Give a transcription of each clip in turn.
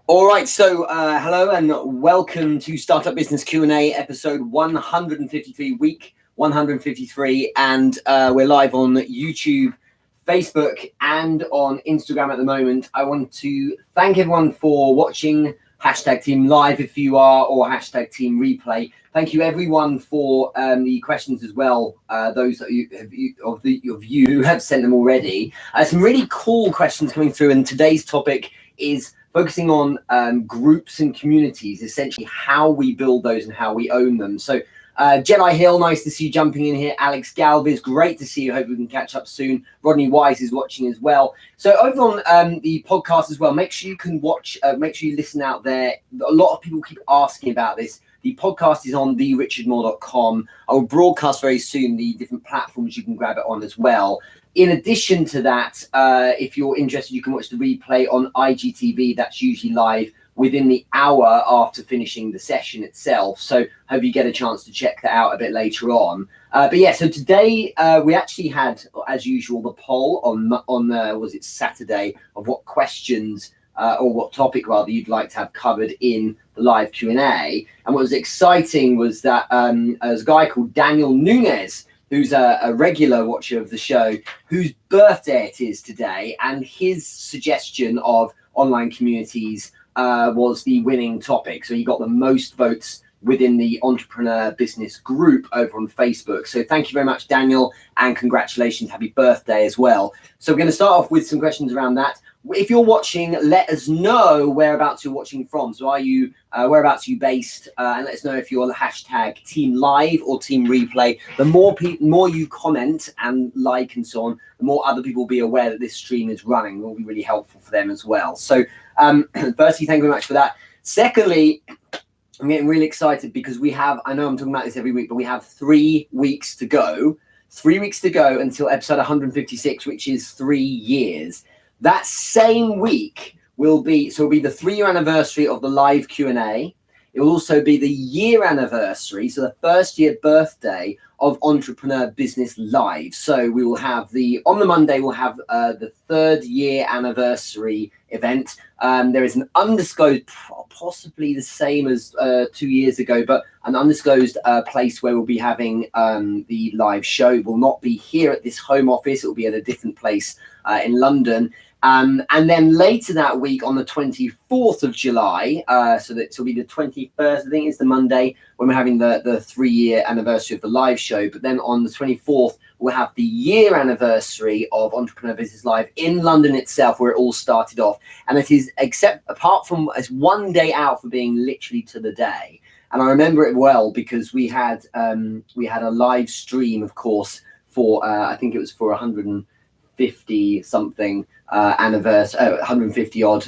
All right, so hello and welcome to Startup Business Q&A episode 153, week 153, and we're live on YouTube, Facebook, and on Instagram at the moment. I want to thank everyone for watching hashtag Team Live if you are, or hashtag Team Replay. Thank you everyone for the questions as well, those of you who have sent them already. Some really cool questions coming through, and today's topic is focusing on groups and communities, essentially how we build those and how we own them. So Jedi Hill, nice to see you jumping in here. Alex Galvez, great to see you. Hope we can catch up soon. Rodney Wise is watching as well. So over on the podcast as well, make sure you can watch, make sure you listen out there. A lot of people keep asking about this. The podcast is on therichardmoore.com. I will broadcast very soon the different platforms you can grab it on as well. In addition to that, if you're interested, you can watch the replay on IGTV. That's usually live within the hour after finishing the session itself. So hope you get a chance to check that out a bit later on. But yeah, so today we actually had, as usual, the poll on was it Saturday, of what questions or what topic rather you'd like to have covered in the live Q&A. And what was exciting was that there's a guy called Daniel Nunez, who's a regular watcher of the show, whose birthday it is today, and his suggestion of online communities was the winning topic. So he got the most votes within the entrepreneur business group over on Facebook. So thank you very much, Daniel, and congratulations, happy birthday as well. So we're going to start off with some questions around that. If you're watching, let us know whereabouts you're watching from. So are you, whereabouts are you based? And let us know if you're the hashtag Team Live or Team Replay. The more you comment and like and so on, the more other people will be aware that this stream is running. It will be really helpful for them as well. So firstly, thank you very much for that. Secondly, I'm getting really excited because we have, I know I'm talking about this every week, but we have 3 weeks to go. 3 weeks to go until episode 156, which is 3 years. That same week will be, so it'll be the 3-year anniversary of the live Q&A. It will also be the year anniversary, so the first year birthday of Entrepreneur Business Live. So we will have on the Monday, we'll have the 3rd year anniversary event. There is an undisclosed, possibly the same as 2 years ago, but an undisclosed place where we'll be having the live show. It will not be here at this home office. It will be at a different place in London. And then later that week on the 24th of July, so that will be the 21st, I think it's the Monday, when we're having the 3-year anniversary of the live show. But then on the 24th, we'll have the year anniversary of Entrepreneur Business Live in London itself, where it all started off. And it is, apart from it's 1 day out for being literally to the day. And I remember it well because we had a live stream, of course, for I think it was for 150 something anniversary, 150 odd.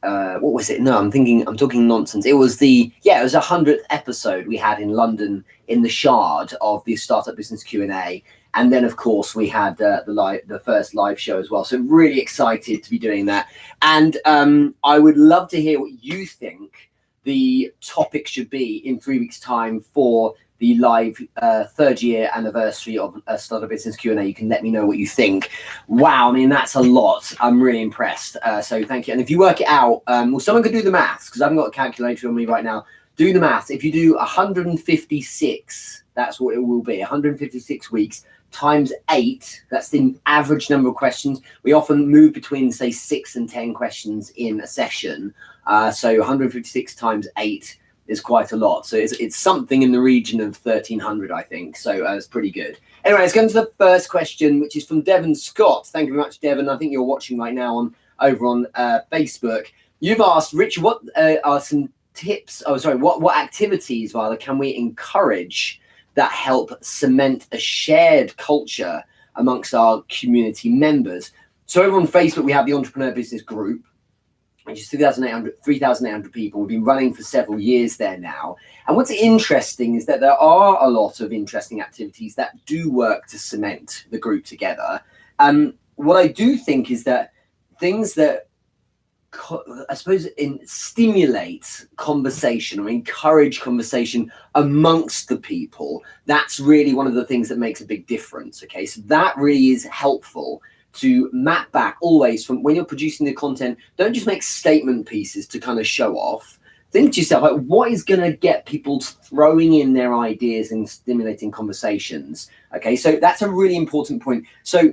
What was it? No, I'm talking nonsense. It was it was 100th episode we had in London in the Shard of the Startup Business Q&A. And then, of course, we had the first live show as well. So really excited to be doing that. And I would love to hear what you think the topic should be in 3 weeks' time for the live 3rd year anniversary of Startup Business Q&A. You can let me know what you think. Wow, I mean, that's a lot. I'm really impressed. So thank you. And if you work it out, well, someone could do the maths, because I haven't got a calculator on me right now. Do the maths. If you do 156, that's what it will be. 156 weeks times 8. That's the average number of questions. We often move between, say, 6 and 10 questions in a session. So 156 times 8 is quite a lot. So it's something in the region of 1,300, I think. So it's pretty good. Anyway, let's go into the first question, which is from Devon Scott. Thank you very much, Devon. I think you're watching right now over on Facebook. You've asked, Rich, what are some tips? Oh, sorry. What activities, rather, can we encourage that help cement a shared culture amongst our community members? So over on Facebook, we have the Entrepreneur Business Group, which is 3,800 people. We've been running for several years there now. And what's interesting is that there are a lot of interesting activities that do work to cement the group together. What I do think is that things that I suppose stimulate conversation or encourage conversation amongst the people, that's really one of the things that makes a big difference. Okay, so that really is helpful to map back always from when you're producing the content. Don't just make statement pieces to kind of show off. Think to yourself, like, what is going to get people throwing in their ideas and stimulating conversations? Okay, so that's a really important point. So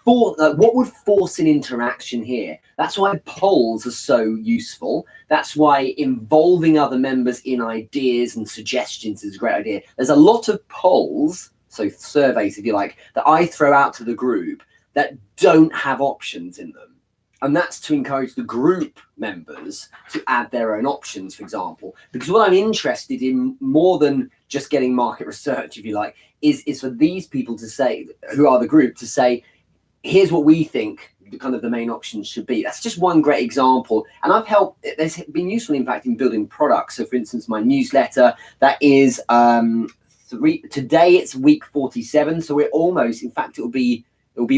what would force an interaction here? That's why polls are so useful. That's why involving other members in ideas and suggestions is a great idea. There's a lot of polls, so surveys, if you like, that I throw out to the group that don't have options in them. And that's to encourage the group members to add their own options, for example. Because what I'm interested in more than just getting market research, if you like, is for these people to say, who are the group, to say, here's what we think kind of the main options should be. That's just one great example. And there's been useful, in fact, in building products. So for instance, my newsletter, that is today it's week 47. So we're almost, in fact, it'll be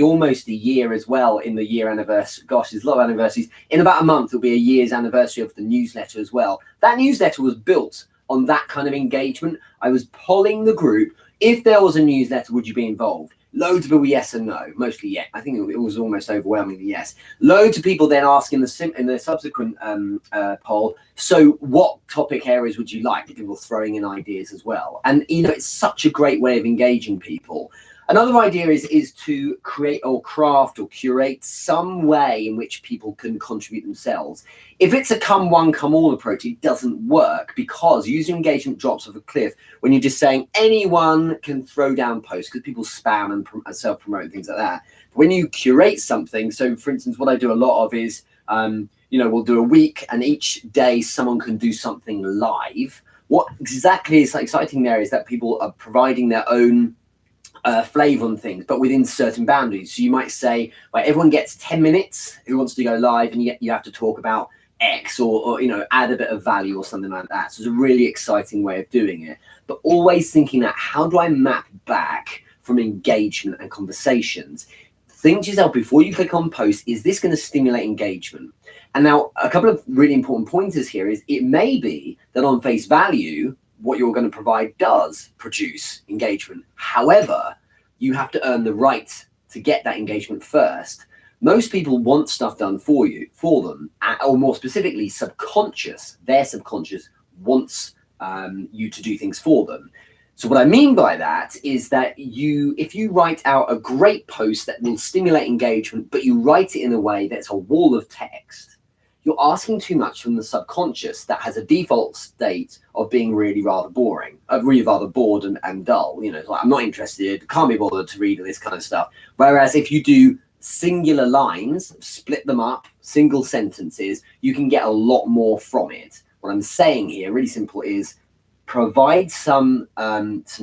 almost a year as well in the year anniversary. Gosh, there's a lot of anniversaries. In about a month, it'll be a year's anniversary of the newsletter as well. That newsletter was built on that kind of engagement. I was polling the group. If there was a newsletter, would you be involved? Loads of people, yes and no. Mostly, yeah. I think it was almost overwhelmingly yes. Loads of people then asking in the subsequent poll, so what topic areas would you like? People throwing in ideas as well. And, it's such a great way of engaging people. Another idea is to create or craft or curate some way in which people can contribute themselves. If it's a come one, come all approach, it doesn't work because user engagement drops off a cliff when you're just saying anyone can throw down posts because people spam and self-promote and things like that. But when you curate something, so for instance, what I do a lot of is, we'll do a week and each day someone can do something live. What exactly is exciting there is that people are providing their own flavor on things, but within certain boundaries. So you might say, well, everyone gets 10 minutes who wants to go live, and you have to talk about X or add a bit of value or something like that. So it's a really exciting way of doing it, but always thinking that how do I map back from engagement and conversations? Think to yourself before you click on post, is this going to stimulate engagement? And now a couple of really important pointers here is it may be that on face value, what you're going to provide does produce engagement. However, you have to earn the right to get that engagement first. Most people want stuff done for them, or more specifically, their subconscious wants you to do things for them. So what I mean by that is that if you write out a great post that will stimulate engagement, but you write it in a way that's a wall of text, you're asking too much from the subconscious that has a default state of being really rather boring, really rather bored and dull. Like, I'm not interested, can't be bothered to read this kind of stuff. Whereas if you do singular lines, split them up, single sentences, you can get a lot more from it. What I'm saying here, really simple, is provide some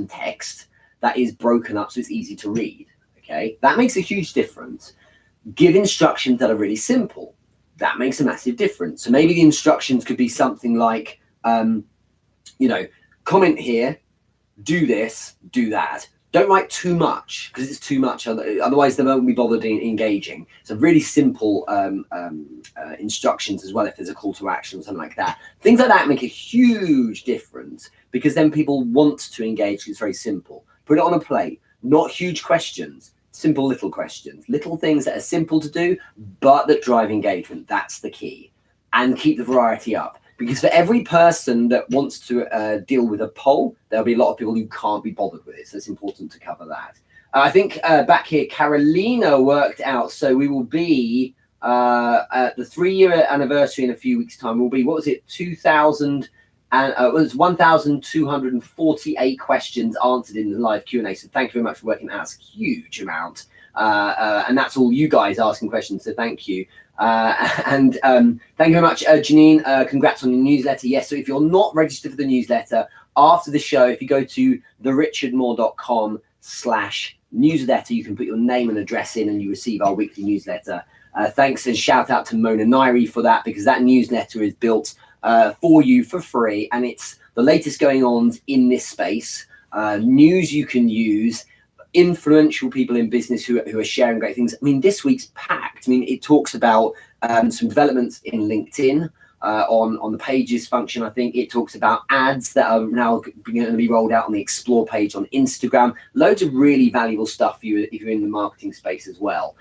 text that is broken up so it's easy to read. Okay, that makes a huge difference. Give instructions that are really simple. That makes a massive difference. So maybe the instructions could be something like, comment here, do this, do that. Don't write too much because it's too much. Otherwise, they won't be bothered in engaging. So really simple instructions as well, if there's a call to action or something like that. Things like that make a huge difference because then people want to engage. It's very simple. Put it on a plate, not huge questions. Simple little questions, little things that are simple to do, but that drive engagement. That's the key. And keep the variety up. Because for every person that wants to deal with a poll, there'll be a lot of people who can't be bothered with it. So it's important to cover that. I think back here, Carolina worked out. So we will be at the 3-year anniversary in a few weeks' time. Will be, what was it, 2,000 and it was 1,248 questions answered in the live Q&A. So thank you very much for working. That's a huge amount. And that's all you guys asking questions. So thank you. Thank you very much, Janine. Congrats on your newsletter. Yes, so if you're not registered for the newsletter, after the show, if you go to therichardmoore.com/newsletter, you can put your name and address in and you receive our weekly newsletter. Thanks and shout out to Mona Nairi for that, because that newsletter is built for you for free, and it's the latest going on in this space, news you can use, influential people in business who are sharing great things. I mean, this week's packed. I mean, it talks about some developments in LinkedIn. on the pages function. I think it talks about ads that are now going to be rolled out on the explore page on Instagram. Loads of really valuable stuff for you if you're in the marketing space as well.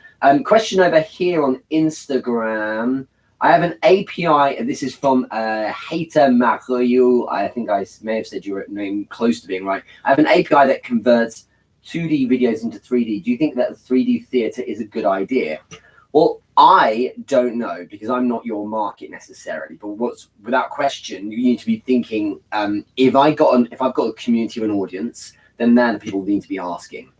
Question over here on Instagram. I have an API. This is from Hater Mario. I think I may have said your name close to being right. I have an API that converts 2D videos into 3D. Do you think that 3D theater is a good idea? Well, I don't know, because I'm not your market necessarily. But without question, you need to be thinking, if I've got a community of an audience, then they're the people need to be asking.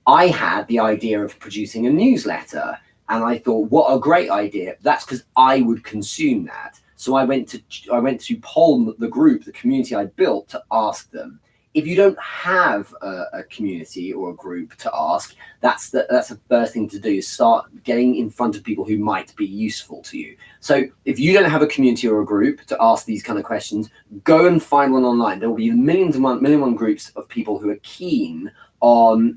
I had the idea of producing a newsletter, and I thought, what a great idea. That's because I would consume that. So I went to poll the group, the community I built, to ask them. If you don't have a community or a group to ask, that's the first thing to do. Start getting in front of people who might be useful to you. So if you don't have a community or a group to ask these kind of questions, go and find one online. There will be million and one groups of people who are keen on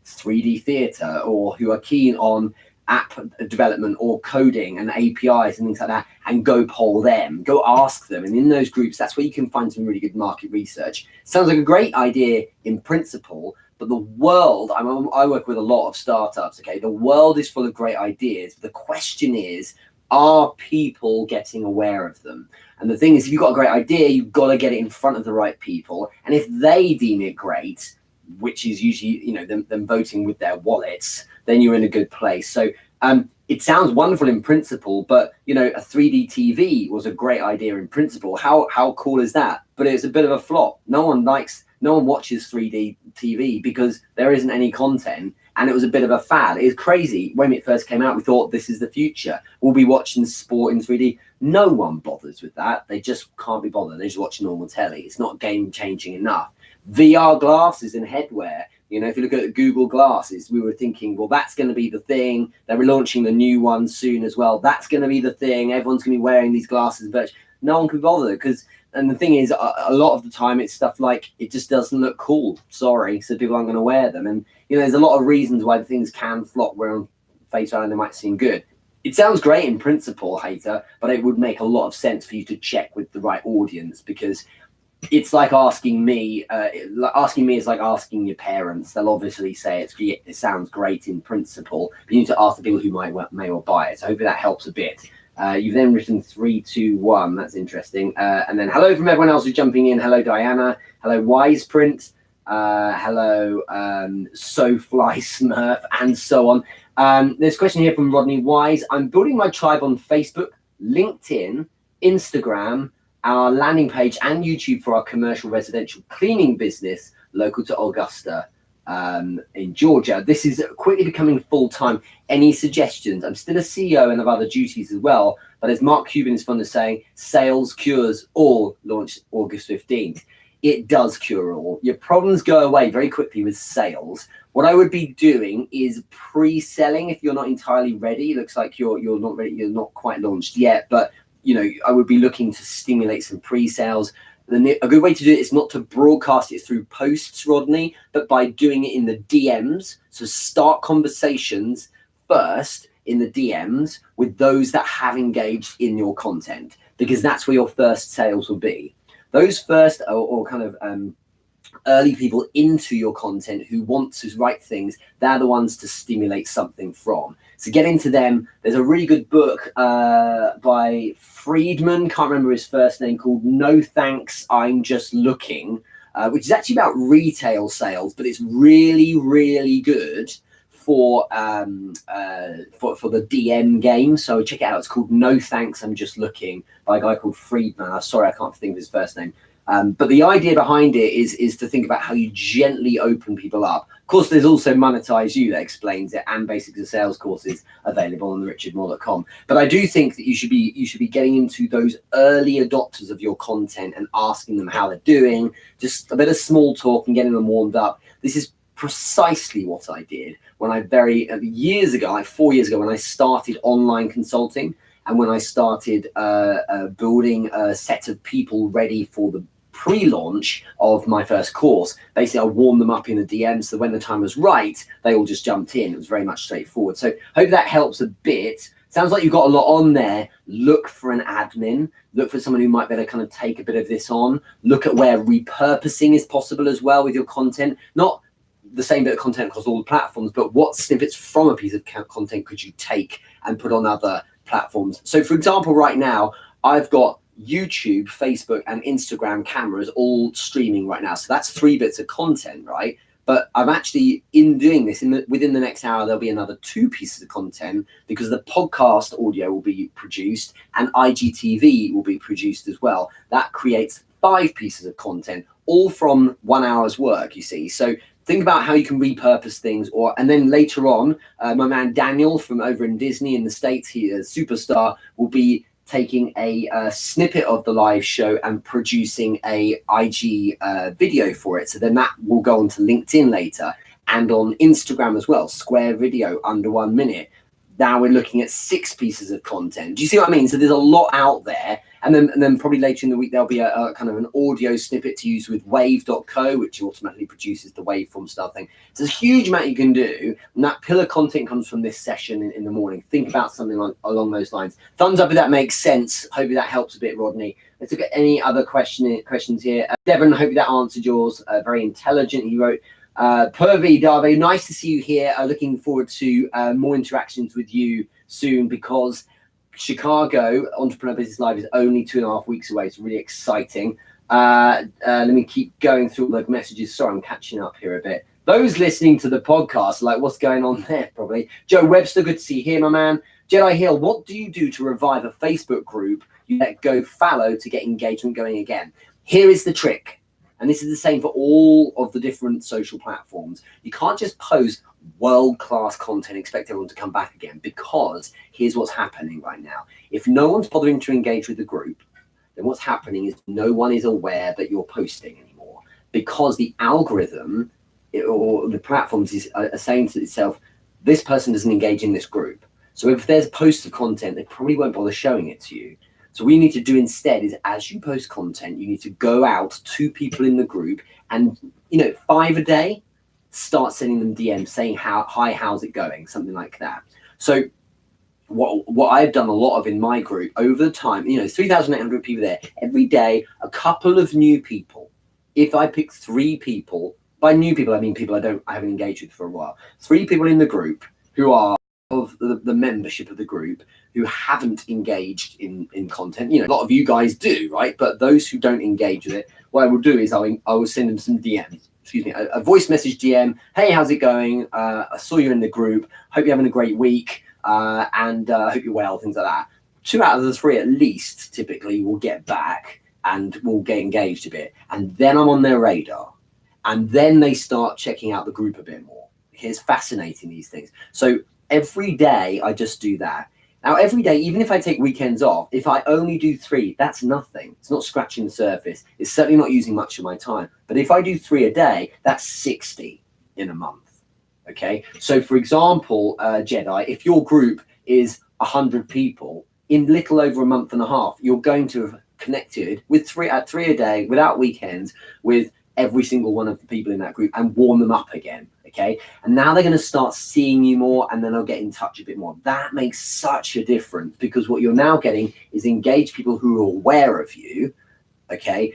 3D theater, or who are keen on app development or coding and APIs and things like that, and go poll them, go ask them. And in those groups, that's where you can find some really good market research. Sounds like a great idea in principle, but the world, I work with a lot of startups, okay? The world is full of great ideas. The question is, are people getting aware of them? And the thing is, if you've got a great idea, you've got to get it in front of the right people. And if they deem it great, which is usually, them voting with their wallets, then you're in a good place. So it sounds wonderful in principle, but a 3D TV was a great idea in principle. How cool is that? But it's a bit of a flop. No one watches 3D TV because there isn't any content, and it was a bit of a fad. It's crazy. When it first came out, we thought this is the future. We'll be watching sport in 3D. No one bothers with that. They just can't be bothered. They just watch normal telly. It's not game changing enough. VR glasses and headwear. If you look at Google Glasses, we were thinking, well, that's going to be the thing. They're launching the new one soon as well. That's going to be the thing. Everyone's going to be wearing these glasses, but no one can bother and the thing is, a lot of the time it's stuff like, it just doesn't look cool. Sorry. So people aren't going to wear them. And, there's a lot of reasons why the things can flop where on face value they might seem good. It sounds great in principle, Hater, but it would make a lot of sense for you to check with the right audience, because it's like asking me. Asking me is like asking your parents. They'll obviously say it sounds great in principle, but you need to ask the people who may well buy it. So hopefully that helps a bit. You've then written 3, 2, 1. That's interesting. And then hello from everyone else who's jumping in. Hello Diana. Hello Wiseprint. Hello SoFly Smurf, and so on. There's a question here from Rodney Wise. I'm building my tribe on Facebook, LinkedIn, Instagram, our landing page, and YouTube for our commercial residential cleaning business local to Augusta in Georgia. This is quickly becoming full-time. Any suggestions? I'm still a CEO and have other duties as well, but as Mark Cuban is fond of saying, sales cures all, launched August 15th. It does cure all. Your problems go away very quickly with sales. What I would be doing is pre-selling if you're not entirely ready. It looks like you're not ready, you're not quite launched yet, but I would be looking to stimulate some pre-sales. A good way to do it is not to broadcast it through posts, Rodney, but by doing it in the DMs. So start conversations first in the DMs with those that have engaged in your content, because that's where your first sales will be. Those first or kind of early people into your content who want to write things, they're the ones to stimulate something from. So get into them. There's a really good book by Friedman, can't remember his first name, called No Thanks, I'm Just Looking, which is actually about retail sales, but it's really, really good for the DM game. So check it out. It's called No Thanks, I'm Just Looking, by a guy called Friedman. Sorry, I can't think of his first name. But the idea behind it is to think about how you gently open people up. Of course, there's also Monetize You that explains it, and Basics of Sales courses available on richardmoore.com. But I do think that you should be getting into those early adopters of your content and asking them how they're doing, just a bit of small talk and getting them warmed up. This is precisely what I did when years ago, like 4 years ago, when I started online consulting, and when I started building a set of people ready for the pre-launch of my first course. Basically, I warmed them up in the DMs, so when the time was right, they all just jumped in. It was very much straightforward. So hope that helps a bit. Sounds like you've got a lot on there. Look for an admin. Look for someone who might be able to kind of take a bit of this on. Look at where repurposing is possible as well with your content. Not the same bit of content across all the platforms, but what snippets from a piece of content could you take and put on other platforms? So for example, right now, I've got YouTube, Facebook, and Instagram cameras all streaming right now. So that's 3 bits of content, right? But I'm actually, in doing this, within the next hour, there'll be another 2 pieces of content because the podcast audio will be produced and IGTV will be produced as well. That creates 5 pieces of content, all from 1 hour's work, you see. So think about how you can repurpose things, and then later on, my man Daniel from over in Disney in the States, he is a superstar, will be taking a snippet of the live show and producing a IG video for it. So then that will go onto LinkedIn later and on Instagram as well. Square video under 1 minute. Now we're looking at 6 pieces of content. Do you see what I mean? So there's a lot out there. And then probably later in the week, there'll be a kind of an audio snippet to use with wave.co, which ultimately produces the waveform style thing. So there's a huge amount you can do. And that pillar content comes from this session in the morning. Think about something along those lines. Thumbs up if that makes sense. Hopefully that helps a bit, Rodney. Let's look at any other questions here. Devon, hopefully that answered yours. Very intelligent. He wrote, Purvi Darby, nice to see you here. Looking forward to more interactions with you soon, because Chicago Entrepreneur Business Live is only 2.5 weeks away. It's really exciting. Let me keep going through the messages. Sorry, I'm catching up here a bit. Those listening to the podcast are like, what's going on there? Probably. Joe Webster, good to see you here, my man. Jedi Hill, what do you do to revive a Facebook group you let go fallow to get engagement going again? Here is the trick. And this is the same for all of the different social platforms. You can't just post world-class content and expect everyone to come back again, because here's what's happening right now. If no one's bothering to engage with the group, then what's happening is no one is aware that you're posting anymore, because the algorithm or the platforms are saying to itself, this person doesn't engage in this group. So if there's posts of content, they probably won't bother showing it to you. So what you need to do instead is, as you post content, you need to go out to people in the group and, 5 a day, start sending them DMs saying, hi, how's it going? Something like that. So what I've done a lot of in my group over the time, 3,800 people there, every day, a couple of new people. If I pick 3 people, by new people, I mean people I haven't engaged with for a while, 3 people in the group who are of the membership of the group who haven't engaged in content. A lot of you guys do, right? But those who don't engage with it, what I will do is I will send them some DMs. A voice message DM. Hey, how's it going? I saw you in the group. Hope you're having a great week. And hope you're well, things like that. 2 out of the 3 at least typically will get back and will get engaged a bit. And then I'm on their radar. And then they start checking out the group a bit more. It's fascinating, these things. So every day I just do that. Now, every day, even if I take weekends off, if I only do 3, that's nothing. It's not scratching the surface. It's certainly not using much of my time. But if I do 3 a day, that's 60 in a month. Okay. So for example, Jedi, if your group is 100 people, in little over a month and a half, you're going to have connected with 3 a day without weekends with every single one of the people in that group and warm them up again. Okay. And now they're going to start seeing you more, and then they'll get in touch a bit more. That makes such a difference, because what you're now getting is engaged people who are aware of you. Okay.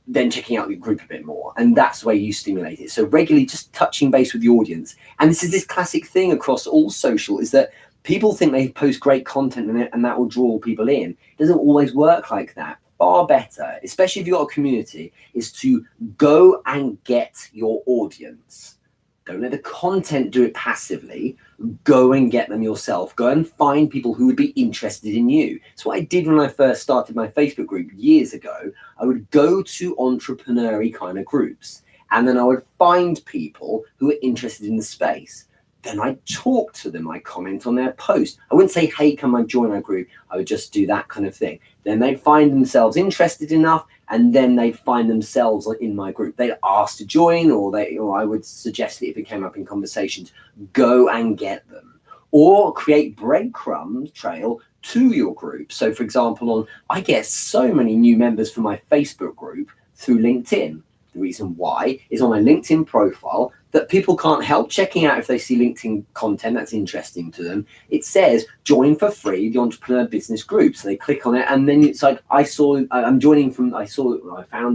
Then checking out your group a bit more. And that's the way you stimulate it. So regularly just touching base with the audience. And this classic thing across all social, is that people think they post great content in it and that will draw people in. It doesn't always work like that. Far better, especially if you've got a community, is to go and get your audience. Don't let the content do it passively. Go and get them yourself. Go and find people who would be interested in you. It's what I did when I first started my Facebook group years ago. I would go to entrepreneurial kind of groups, and then I would find people who were interested in the space. Then I'd talk to them. I'd comment on their post. I wouldn't say, hey, come and join our group. I would just do that kind of thing. Then they'd find themselves interested enough, and then they'd find themselves in my group. They'd ask to join, or I would suggest it if it came up in conversations. Go and get them. Or create breadcrumb trail to your group. So, for example, I get so many new members for my Facebook group through LinkedIn. The reason why is on my LinkedIn profile that people can't help checking out if they see LinkedIn content that's interesting to them. It says join for free the entrepreneur business group. So they click on it and then it's like, I found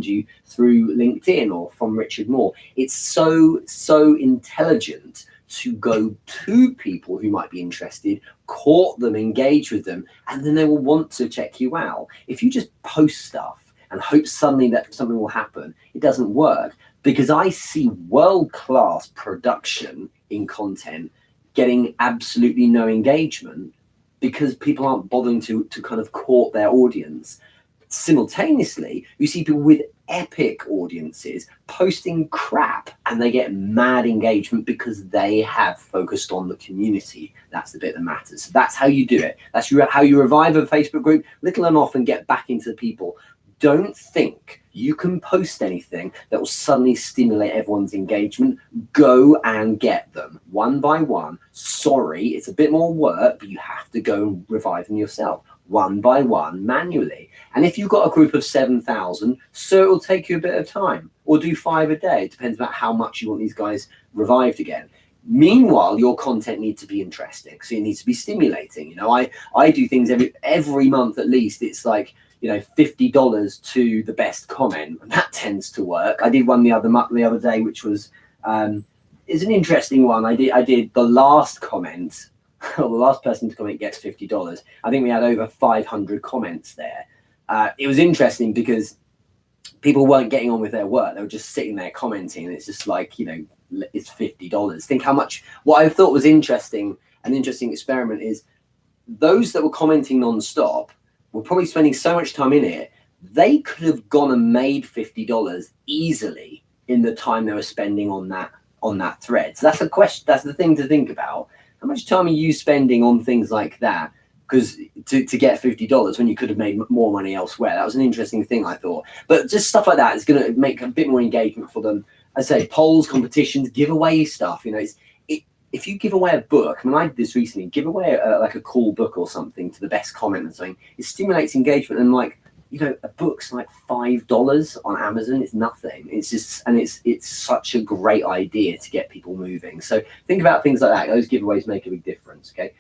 you through LinkedIn or from Richard Moore. It's so intelligent to go to people who might be interested, court them, engage with them, and then they will want to check you out. If you just post stuff and hope suddenly that something will happen, it doesn't work, because I see world-class production in content getting absolutely no engagement because people aren't bothering to kind of court their audience. Simultaneously, you see people with epic audiences posting crap and they get mad engagement because they have focused on the community. That's the bit that matters. So that's how you do it. That's how you revive a Facebook group, little and often get back into the people. Don't think you can post anything that will suddenly stimulate everyone's engagement. Go and get them one by one. Sorry, it's a bit more work, but you have to go and revive them yourself one by one manually. And if you've got a group of 7,000, so it will take you a bit of time, or do 5 a day. It depends about how much you want these guys revived again. Meanwhile, your content needs to be interesting. So it needs to be stimulating. You know, I do things every month at least. It's like, you know, $50 to the best comment, and that tends to work. I did one the other day, which was is an interesting one. I did the last comment, the last person to comment gets $50. I think we had over 500 comments there. It was interesting because people weren't getting on with their work. They were just sitting there commenting, and it's just like, you know, it's $50. Think how much. What I thought was interesting, an interesting experiment, is those that were commenting non-stop were probably spending so much time in it, they could have gone and made $50 easily in the time they were spending on that thread. So that's the question. That's the thing to think about. How much time are you spending on things like that? Because to get $50 when you could have made more money elsewhere. That was an interesting thing, I thought. But just stuff like that is going to make a bit more engagement for them. I say polls, competitions, giveaway stuff. You know, if you give away a book, I mean, I did this recently, give away like a cool book or something to the best comment and something, it stimulates engagement. And like, you know, a book's like $5 on Amazon. It's nothing. It's just, and it's such a great idea to get people moving. So think about things like that. Those giveaways make a big difference. Okay.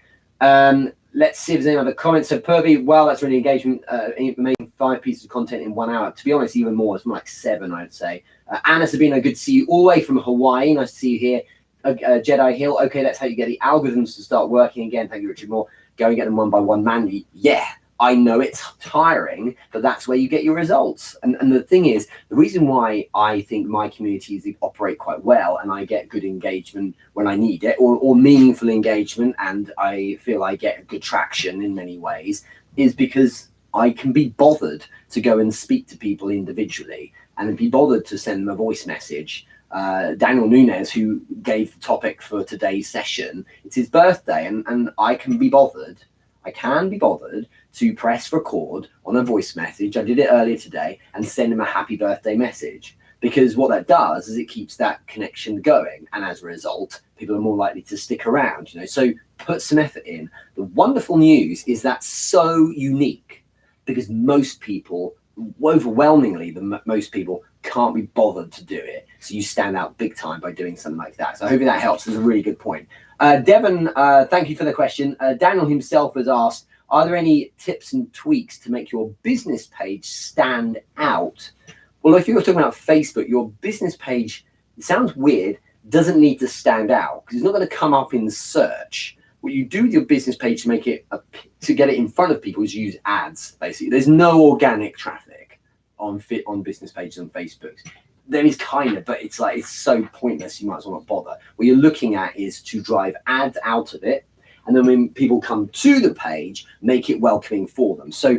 Let's see if there's any other comments. So Purvey, wow, that's really engagement. Making 5 pieces of content in 1 hour. To be honest, even more. It's more like 7, I'd say. Anna Sabino, good to see you all the way from Hawaii. Nice to see you here. Jedi Hill, okay, that's how you get the algorithms to start working again. Thank you, Richard Moore. Go and get them one by one manually. Yeah, I know it's tiring, but that's where you get your results. And the thing is, the reason why I think my communities operate quite well and I get good engagement when I need it, or meaningful engagement, and I feel I get good traction in many ways, is because I can be bothered to go and speak to people individually and be bothered to send them a voice message. Daniel Nunes, who gave the topic for today's session, it's his birthday, and I can be bothered to press record on a voice message. I did it earlier today, and send him a happy birthday message, because what that does is it keeps that connection going, and as a result, people are more likely to stick around. You know, so put some effort in. The wonderful news is that's so unique, because most people, overwhelmingly, most people can't be bothered to do it. So you stand out big time by doing something like that. So hopefully that helps. It's a really good point. Devon, thank you for the question. Daniel himself has asked, are there any tips and tweaks to make your business page stand out? Well, if you're talking about Facebook, your business page, it sounds weird, doesn't need to stand out, because it's not going to come up in search. What you do with your business page to make it to get it in front of people is use ads. Basically, there's no organic traffic on business pages on Facebook. There is kind of, but it's like, it's so pointless, you might as well not bother. What you're looking at is to drive ads out of it, and then when people come to the page, make it welcoming for them. So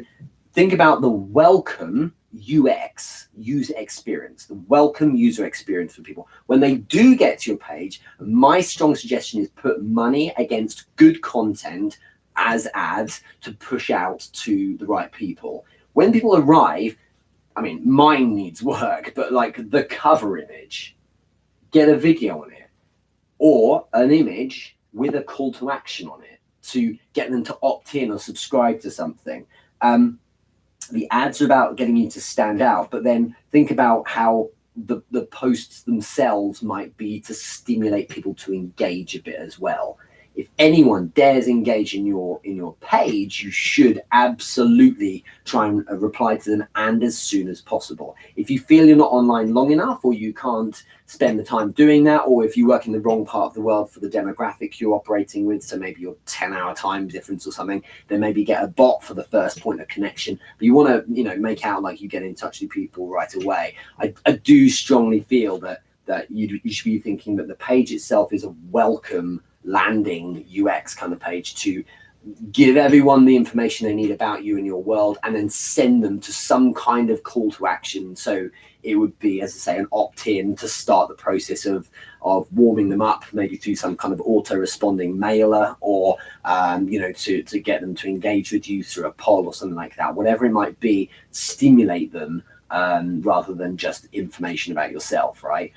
think about the welcome UX, user experience, the welcome user experience for people. When they do get to your page, my strong suggestion is put money against good content as ads to push out to the right people. When people arrive, I mean, mine needs work, but like the cover image, get a video on it, or an image with a call to action on it to get them to opt in or subscribe to something. The ads are about getting you to stand out, but then think about how the posts themselves might be to stimulate people to engage a bit as well. If anyone dares engage in your page, you should absolutely try and reply to them, and as soon as possible. If you feel you're not online long enough, or you can't spend the time doing that, or if you work in the wrong part of the world for the demographic you're operating with, so maybe your 10-hour time difference or something, then maybe get a bot for the first point of connection. But you want to, make out like you get in touch with people right away. I do strongly feel that you should be thinking that the page itself is a welcome landing UX kind of page to give everyone the information they need about you and your world, and then send them to some kind of call to action. So it would be, as I say, an opt-in to start the process of warming them up, maybe through some kind of auto-responding mailer, or to get them to engage with you through a poll or something like that. Whatever it might be, stimulate them rather than just information about yourself, right?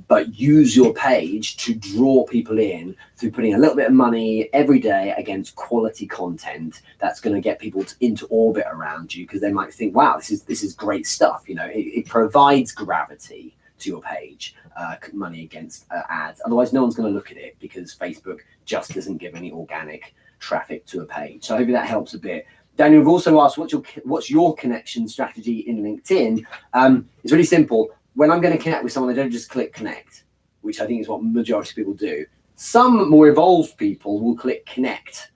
But use your page to draw people in through putting a little bit of money every day against quality content that's going to get people into orbit around you, because they might think, wow, this is great stuff. It provides gravity to your page, money against ads. Otherwise, no one's going to look at it, because Facebook just doesn't give any organic traffic to a page. So hopefully that helps a bit. Daniel, we've also asked, what's your connection strategy in LinkedIn? It's really simple. When I'm going to connect with someone, I don't just click connect, which I think is what majority of people do. Some more evolved people will click connect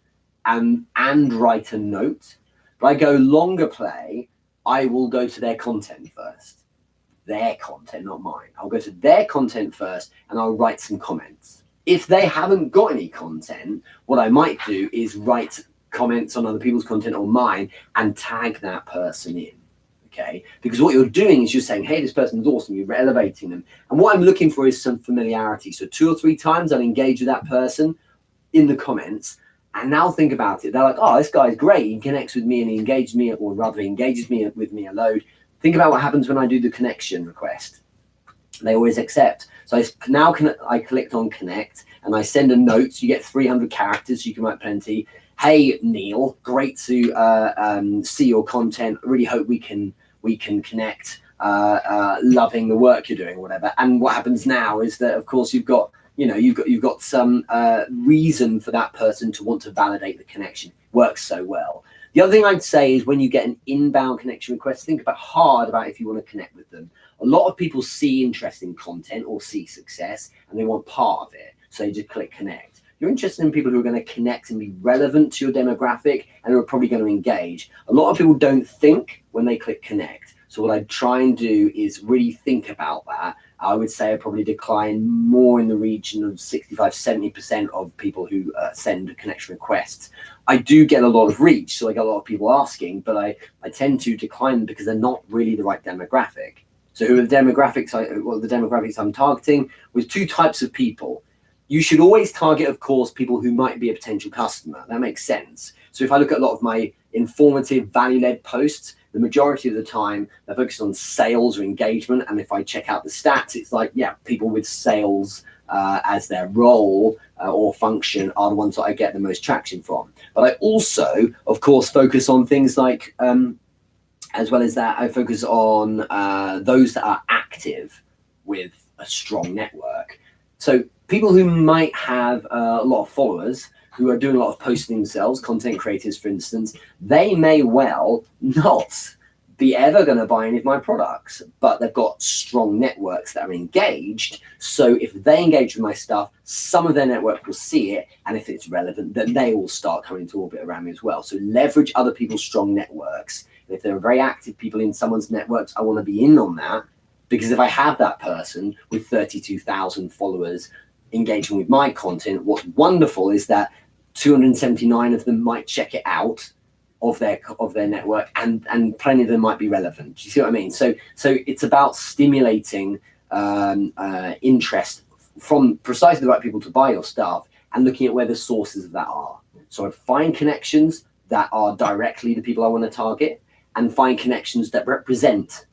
and write a note. But I go longer play. I will go to their content first. Their content, not mine. I'll go to their content first, and I'll write some comments. If they haven't got any content, what I might do is write comments on other people's content or mine and tag that person in. Okay, because what you're doing is you're saying, hey, this person's awesome, you're elevating them. And what I'm looking for is some familiarity. So 2 or 3 times I'll engage with that person in the comments, and now think about it. They're like, oh, this guy's great, he connects with me and he engages me, or rather engages me with me a load. Think about what happens when I do the connection request. They always accept. So I clicked on connect, and I send a note. So you get 300 characters, so you can write plenty. Hey, Neil, great to see your content. Really hope we can connect. Loving the work you're doing, or whatever. And what happens now is that, of course, you've got some reason for that person to want to validate the connection. Works so well. The other thing I'd say is, when you get an inbound connection request, think hard about if you want to connect with them. A lot of people see interesting content or see success, and they want part of it. So you just click connect. You're interested in people who are going to connect and be relevant to your demographic, and who are probably going to engage. A lot of people don't think when they click connect. So what I try and do is really think about that. I would say I probably decline more in the region of 65-70% of people who send connection requests. I do get a lot of reach, so I get a lot of people asking, but I tend to decline them because they're not really the right demographic. So who are the demographics? The demographics I'm targeting with 2 types of people. You should always target, of course, people who might be a potential customer. That makes sense. So if I look at a lot of my informative, value-led posts, the majority of the time they're focused on sales or engagement. And if I check out the stats, it's like, yeah, people with sales as their role or function are the ones that I get the most traction from. But I also, of course, focus on things like, as well as that, I focus on those that are active with a strong network. So people who might have a lot of followers, who are doing a lot of posting themselves, content creators, for instance, they may well not be ever going to buy any of my products, but they've got strong networks that are engaged. So if they engage with my stuff, some of their network will see it, and if it's relevant, then they will start coming to orbit around me as well. So leverage other people's strong networks. And if there are very active people in someone's networks, I want to be in on that, because if I have that person with 32,000 followers engaging with my content, what's wonderful is that 279 of them might check it out of their network, and plenty of them might be relevant. Do you see what I mean? So it's about stimulating interest from precisely the right people to buy your stuff, and looking at where the sources of that are. So I find connections that are directly the people I want to target, and find connections that represent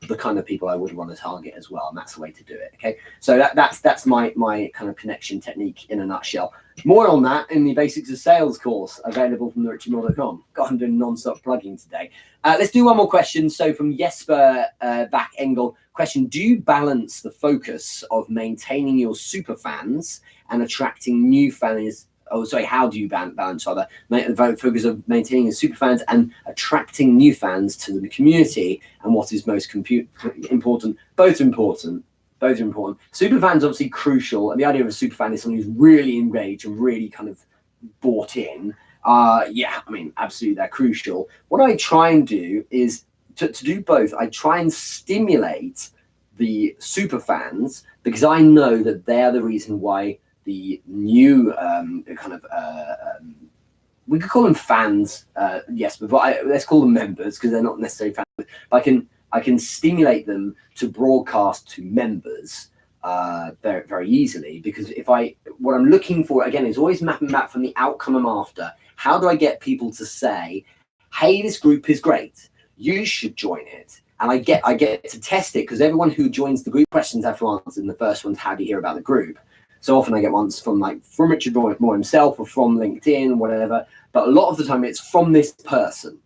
the kind of people I would want to target as well, and that's the way to do it. Okay, so that's my kind of connection technique in a nutshell. More on that in the Basics of Sales course, available from therichardmore.com. God, I'm doing non-stop plugging today. Let's do one more question. So from Jesper Back Engel, question, do you balance the focus of maintaining your super fans and attracting new fans? Oh, sorry, how do you balance rather the focus of maintaining your super fans and attracting new fans to the community? And what is most important? Both are important. Both are important. Super fans obviously crucial. And the idea of a super fan is someone who's really engaged and really kind of bought in. Yeah, I mean, absolutely, they're crucial. What I try and do is to do both. I try and stimulate the super fans because I know that they're the reason why the new we could call them fans, yes, but let's call them members because they're not necessarily fans. But I can stimulate them to broadcast to members very, very easily, because what I'm looking for again is always mapping back from the outcome I'm after. How do I get people to say, hey, this group is great, you should join it? And I get to test it because everyone who joins the group, questions have to answer. And the first one's, how do you hear about the group? So often I get ones from Richard Moore himself or from LinkedIn, whatever. But a lot of the time it's from this person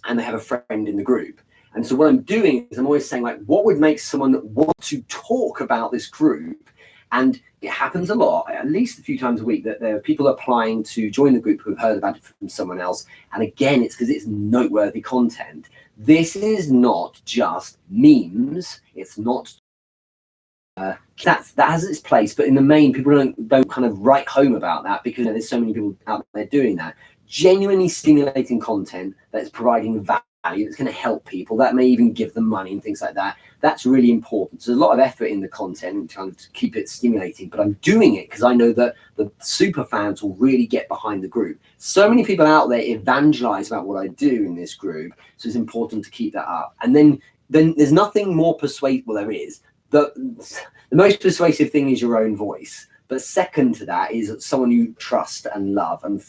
and they have a friend in the group. And so what I'm doing is I'm always saying, like, what would make someone want to talk about this group? And it happens a lot, at least a few times a week, that there are people applying to join the group who have heard about it from someone else. And again, it's because it's noteworthy content. This is not just memes. It's not that has its place, but in the main, people don't kind of write home about that because there's so many people out there doing that. Genuinely stimulating content that's providing value, that's going to help people, that may even give them money and things like that. That's really important. So there's a lot of effort in the content and trying to keep it stimulating, but I'm doing it because I know that the super fans will really get behind the group. So many people out there evangelize about what I do in this group, so it's important to keep that up. And then there's nothing more persuasive. Well, there is. The most persuasive thing is your own voice. But second to that is someone you trust and love and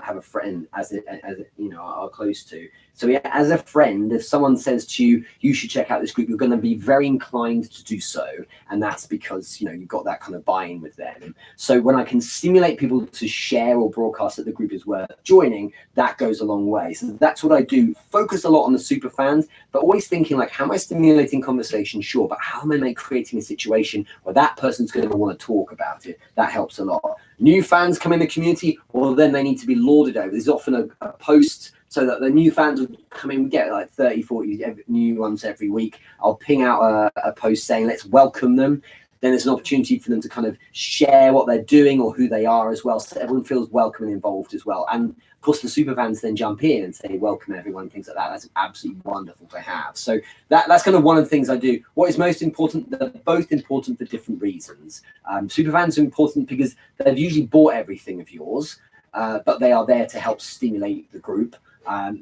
have a friend as are close to. So yeah, as a friend, if someone says to you, you should check out this group, you're going to be very inclined to do so. And that's because, you've got that kind of buy-in with them. So when I can stimulate people to share or broadcast that the group is worth joining, that goes a long way. So that's what I do. Focus a lot on the super fans, but always thinking like, how am I stimulating conversation? Sure, but how am I creating a situation where that person's going to want to talk about it? That helps a lot. New fans come in the community, well, then they need to be lauded over. There's often a post so that the new fans will come in. We get like 30, 40 new ones every week. I'll ping out a post saying, let's welcome them. Then there's an opportunity for them to kind of share what they're doing or who they are as well. So everyone feels welcome and involved as well. And of course, the super fans then jump in and say, welcome everyone, things like that. That's absolutely wonderful to have. So that's kind of one of the things I do. What is most important? They're both important for different reasons. Super fans are important because they've usually bought everything of yours, but they are there to help stimulate the group.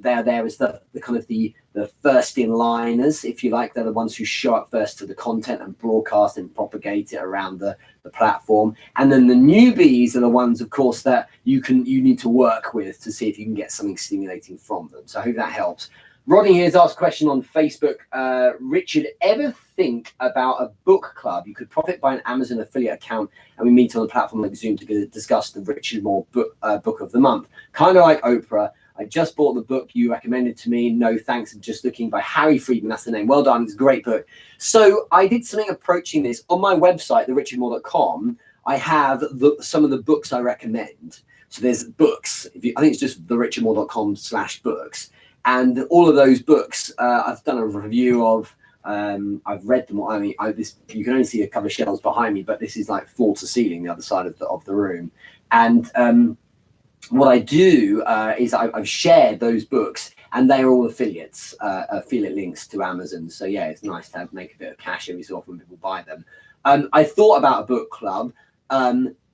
They are there as the kind of the first in liners, if you like. They're the ones who show up first to the content and broadcast and propagate it around the platform. And then the newbies are the ones, of course, that you need to work with to see if you can get something stimulating from them. So I hope that helps. Rodney here has asked a question on Facebook. Richard, ever think about a book club? You could profit by an Amazon affiliate account and we meet on a platform like Zoom to discuss the Richard Moore book of the month. Kind of like Oprah. I just bought the book you recommended to me. No thanks. I'm just looking, by Harry Friedman. That's the name. Well done. It's a great book. So I did something approaching this on my website, therichardmoore.com. I have some of the books I recommend. So there's books. I think it's just therichardmoore.com/books. And all of those books, I've done a review of. I've read them. I mean, you can only see a couple of shelves behind me, but this is like floor to ceiling, the other side of the room. And what I do is I've shared those books, and they are all affiliate links to Amazon. So yeah, it's nice to make a bit of cash every so often when people buy them. I thought about a book club.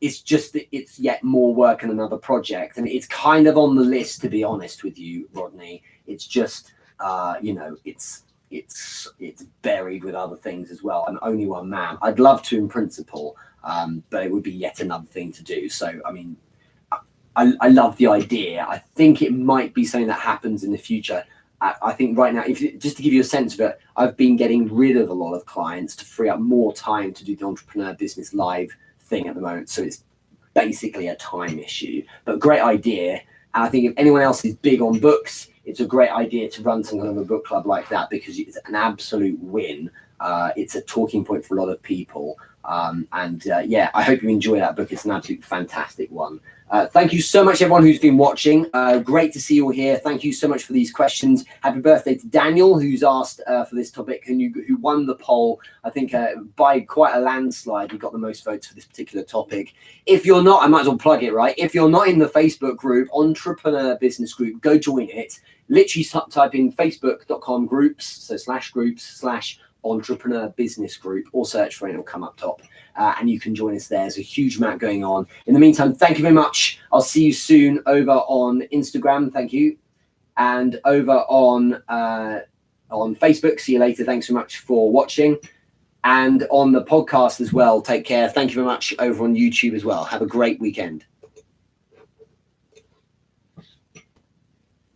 It's just that it's yet more work and another project, and it's kind of on the list, to be honest with you, Rodney. It's just it's buried with other things as well. I'm only one man. I'd love to in principle, but it would be yet another thing to do. So I mean, I love the idea. I think it might be something that happens in the future. I think right now, just to give you a sense of it, I've been getting rid of a lot of clients to free up more time to do the Entrepreneur Business Live thing at the moment. So it's basically a time issue, but great idea. And I think if anyone else is big on books, it's a great idea to run some kind of a book club like that, because it's an absolute win It's a talking point for a lot of people. Yeah, I hope you enjoy that book. It's an absolutely fantastic one. Thank you so much, everyone who's been watching. Great to see you all here. Thank you so much for these questions. Happy birthday to Daniel, who's asked for this topic, who won the poll. I think by quite a landslide, he got the most votes for this particular topic. If you're not, I might as well plug it, right? If you're not in the Facebook group, Entrepreneur Business Group, go join it. Literally type in facebook.com/groups, so /groups/Entrepreneur Business Group, or search for it, it'll come up top. And you can join us there. There's a huge amount going on. In the meantime, thank you very much. I'll see you soon over on Instagram. Thank you. And over on Facebook. See you later. Thanks so much for watching. And on the podcast as well. Take care. Thank you very much over on YouTube as well. Have a great weekend.